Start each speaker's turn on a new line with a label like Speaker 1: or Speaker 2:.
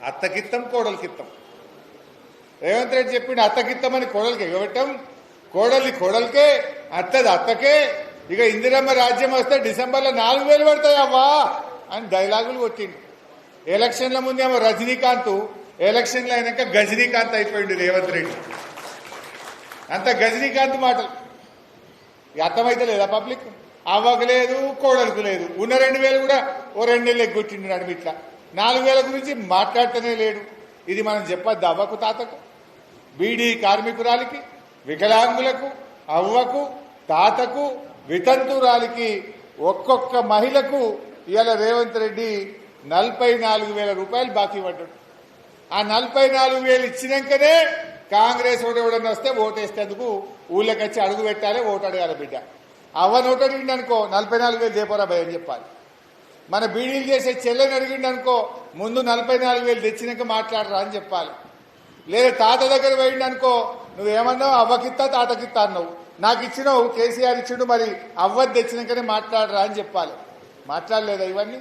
Speaker 1: అత్తకిత్తం కోడలికిత్తం. రేవంత్ రెడ్డి చెప్పిండు అత్తకిత్తమని కోడలికి ఇవ్వటం, కోడలికే, అత్తది అత్తకే. ఇక ఇందిరమ్మ రాజ్యం వస్తే డిసెంబర్లో 4,000 పడతాయవ్వా అని డైలాగులు కొట్టిండు. ఎలక్షన్ల ముందేమో రజనీకాంత్, ఎలక్షన్లు అయినాక గజనీకాంత్ అయిపోయిండు రేవంత్ రెడ్డి. అంత గజనీకాంత్ మాటలు అర్థమైతే లేదా పబ్లిక్? అవ్వకు లేదు, కోడలకు లేదు. ఉన్న 2,000 కూడా ఓ 2 నెలలు ఎగ్గొట్టిండు నడుము. ఇట్లా 4,000 గురించి మాట్లాడుతూనే లేడు. ఇది మనం చెప్పొద్దు అవ్వకు తాతకు, బీడీ కార్మికురాలికి, వికలాంగులకు, అవ్వకు, తాతకు, వితంతురాలికి, ఒక్కొక్క మహిళకు ఇవాళ రేవంత్ రెడ్డి 44,000 రూపాయలు బాకీ పడ్డాడు. ఆ 44,000 ఇచ్చినాకనే కాంగ్రెస్ ఓటు ఎవడన్నా వస్తే ఓటేస్తేందుకు ఊళ్ళకి వచ్చి అడుగు పెట్టాలి, ఓటు అడగాలి. బిడ్డ అవ్వ నోటు అడిగిండు అనుకో 44,000 దేపోరా భయ అని చెప్పాలి. మన బీడీలు చేసే చెల్లెని అడిగిండు అనుకో ముందు 44,000 తెచ్చినాక మాట్లాడరా అని చెప్పాలి. లేదా తాత దగ్గర పోయిండు అనుకో నువ్వేమన్నావు అవ్వకిత్తా తాతకిత్తా అన్నావు, నాకు ఇచ్చినావు కేసీఆర్ ఇచ్చిండు, మరి అవ్వది తెచ్చినాకనే మాట్లాడరా అని చెప్పాలి. మాట్లాడలేదా ఇవన్నీ?